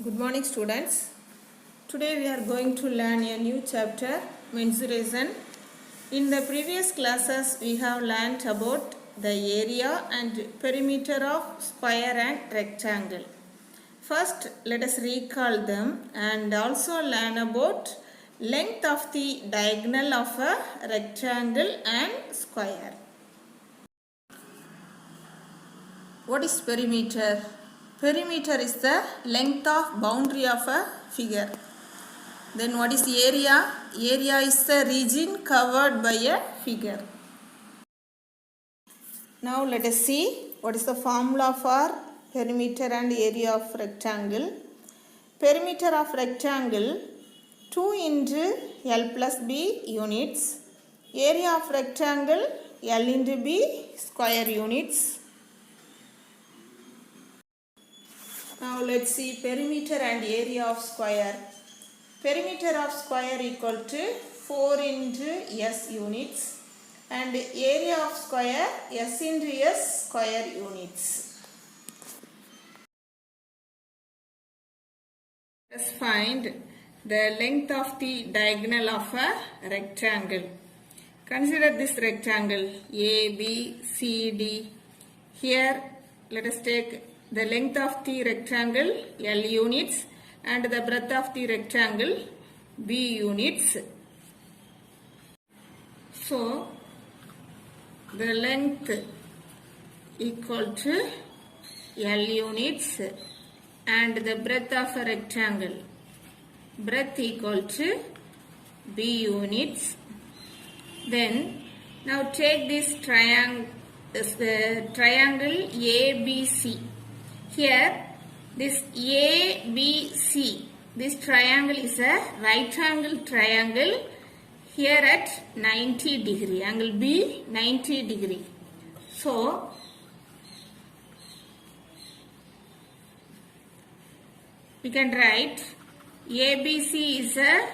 Good morning students. Today we are going to learn a new chapter, mensuration. In the previous classes we have learnt about the area and perimeter of square and rectangle. First let us recall them and also learn about length of the diagonal of a rectangle and square. What is perimeter? Perimeter is the length of boundary of a figure. Then what is area? Area is the region covered by a figure. Now let us see what is the formula for perimeter and area of rectangle. Perimeter of rectangle 2 into L plus B units. Area of rectangle L into B square units. Now let's see perimeter and area of square. Perimeter of square equal to 4 into S units and area of square S into S square units. Let's find the length of the diagonal of a rectangle. Consider this rectangle A, B, C, D. Here let us take the length of the rectangle L units and the breadth of the rectangle B units. So the length equal to L units and the breadth of a rectangle breadth equal to B units. Then now take this triangle ABC. Here this ABC, this triangle is a right angle triangle here at 90 degree, angle B 90 degree. So we can write ABC is a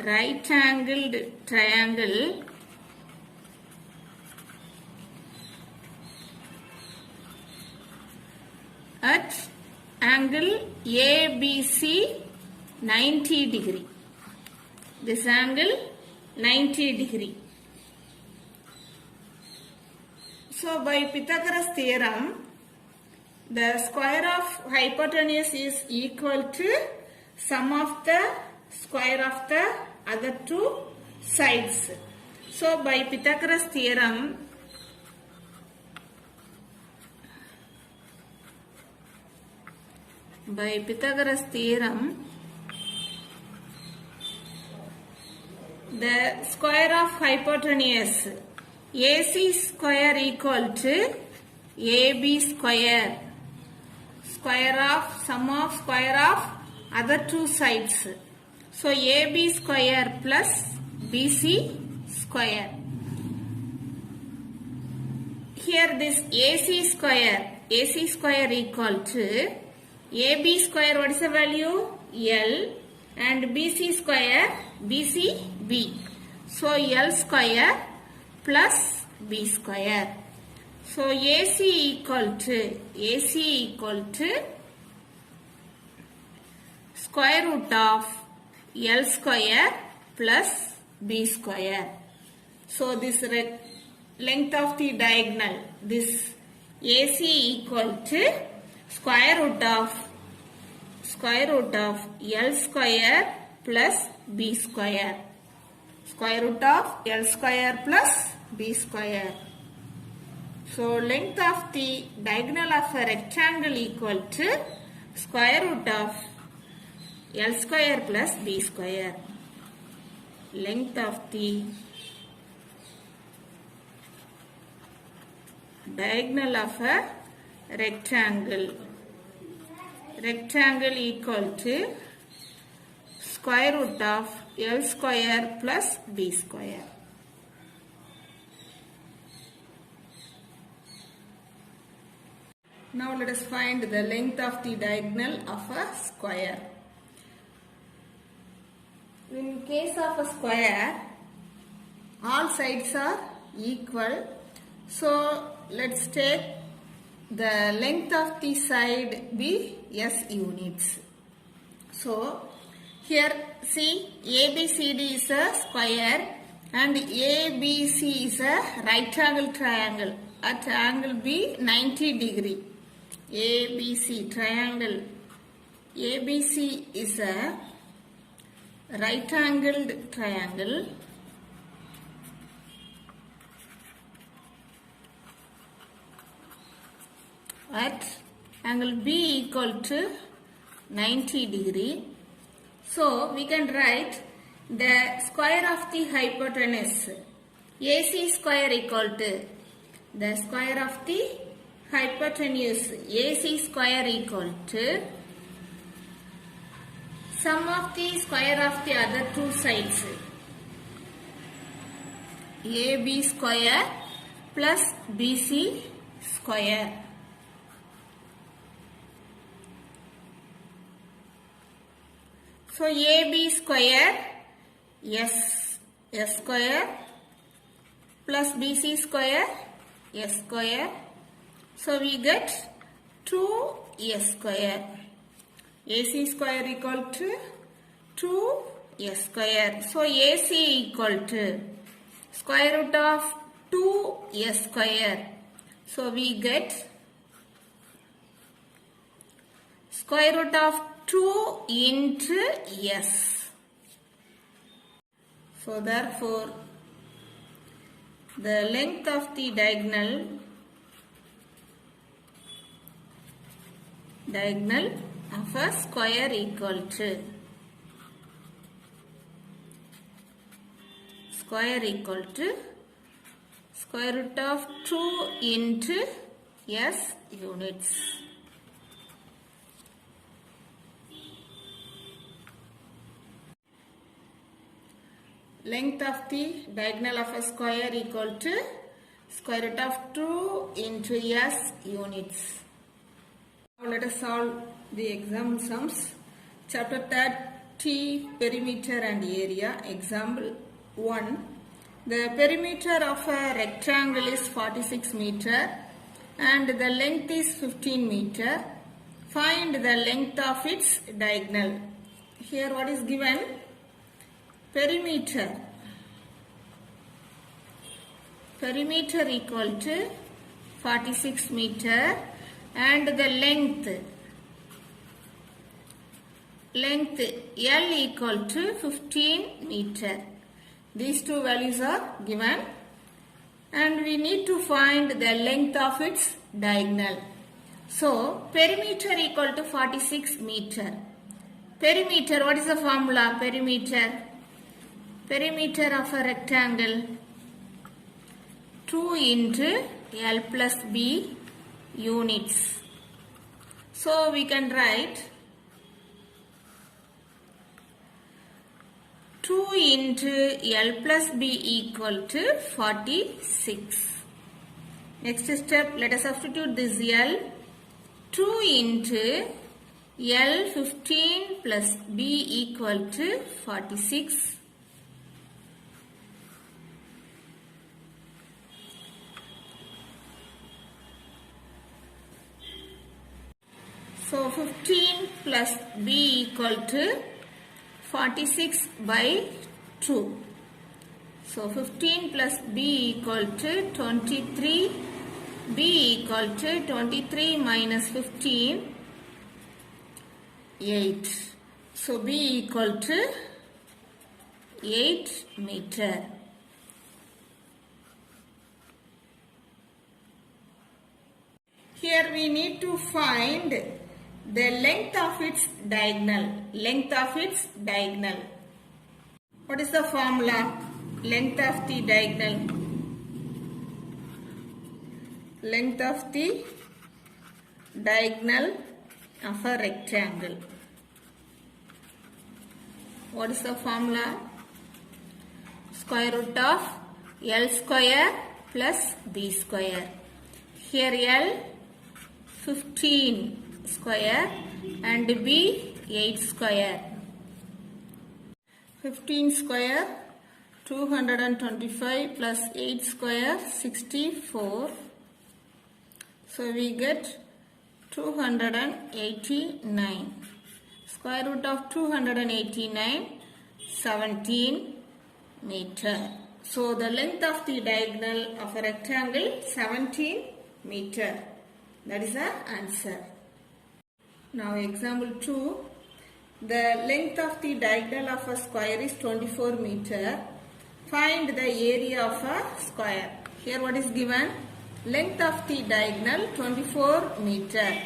right angled triangle at angle ABC 90 degree. This angle 90 degree. So by Pythagoras theorem, the square of hypotenuse is equal to sum of the square of the other two sides. So by Pythagoras theorem, the square of hypotenuse AC square equal to AB square, square of sum of square of other two sides. So AB square plus BC square. Here this AC square equal to AB square, what is the value? L, and BC square, B. So L square plus B square. So AC equal to square root of L square plus B square. So this length of the diagonal, this AC equal to square root of L square plus B square. Square root of L square plus B square. So length of the diagonal of a rectangle equal to square root of L square plus B square. Length of the diagonal of a rectangle equal to square root of L square plus B square. Now let us find the length of the diagonal of a square. In case of a square, all sides are equal. So let's take the length of the side be S units. So here see ABCD is a square and ABC is a right angle triangle. At angle B 90 degree. ABC triangle. ABC is a right angled triangle. At angle B equal to 90 degree. So we can write the square of the hypotenuse. AC square equal to the square of the hypotenuse. AC square equal to sum of the square of the other two sides. AB square plus BC square. So AB square S square plus BC square S square. So we get 2S square. AC square equal to 2S square. So AC equal to square root of 2S square. So we get square root of 2 into S. So therefore the length of the diagonal of a square equal to square root of 2 into S units. Length of the diagonal of a square equal to square root of 2 into S units. Now let us solve the exam sums. Chapter 30 perimeter and area. Example 1. The perimeter of a rectangle is 46 meter and the length is 15 meter. Find the length of its diagonal. Here what is given? Perimeter equal to 46 meter and the length L equal to 15 meter. These two values are given and we need to find the length of its diagonal. So perimeter equal to 46 meter. Perimeter, what is the formula? Perimeter of a rectangle 2 into L plus B units. So we can write 2 into L plus B equal to 46. Next step, let us substitute this L. 2 into L 15 plus B equal to 46. So 15 plus B equal to 46 by 2. So 15 plus B equal to 23. B equal to 23 minus 15, 8. So B equal to 8 meter. Here we need to find the length of its diagonal. What is the formula? Length of the diagonal. Length of the diagonal of a rectangle. What is the formula? Square root of L square plus B square. Here L 15 square and B 8 square. 15 square 225 plus 8 square 64. So we get 289. Square root of 289, 17 meter. So the length of the diagonal of a rectangle 17 meter. That is the answer. Now example 2. The length of the diagonal of a square is 24 meter. Find the area of a square. Here what is given? Length of the diagonal 24 meter.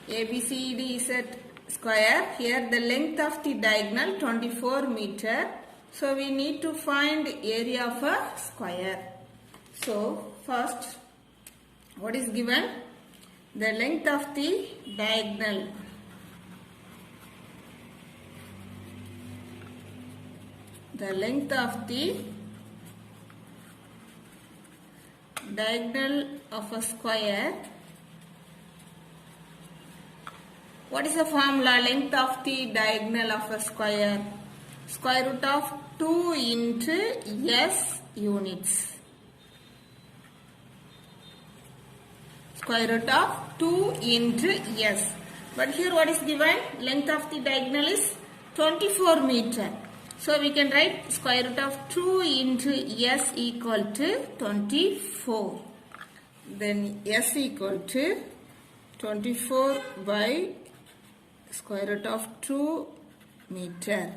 ABCD is a square. Here the length of the diagonal 24 meter. So we need to find area of a square. So first, what is given? The length of the diagonal. The length of the diagonal of a square. What is the formula? Length of the diagonal of a square. Square root of 2 into S units. Square root of 2 into S. But here what is given? Length of the diagonal is 24 meter. So we can write square root of 2 into S equal to 24. Then S equal to 24 by square root of 2 meter.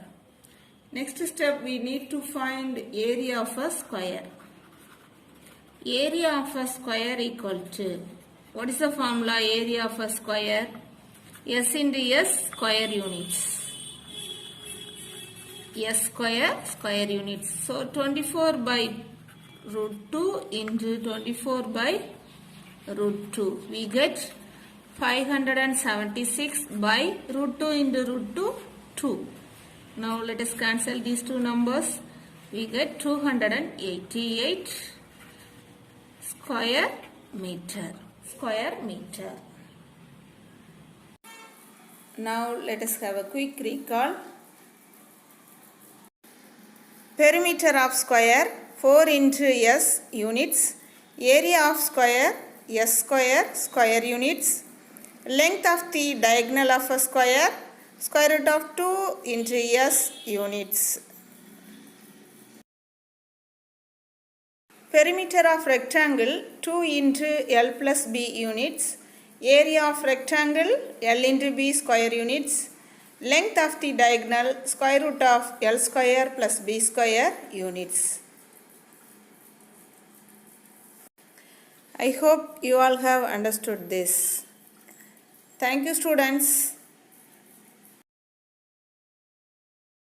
Next step, we need to find area of a square. Area of a square equal to, what is the formula? Area of a square, S into S square units. S square square units. So 24 by root 2 into 24 by root 2. We get 576 by root 2 into root 2, 2. Now let us cancel these two numbers. We get 288 square meter. Square meter. Now let us have a quick recall. Perimeter of square 4 into S units. Area of square S square square units. Length of the diagonal of a square square root of 2 into S units. Perimeter of rectangle 2 into L plus B units. Area of rectangle L into B square units. Length of the diagonal square root of L square plus B square units. I hope you all have understood this. Thank you, students.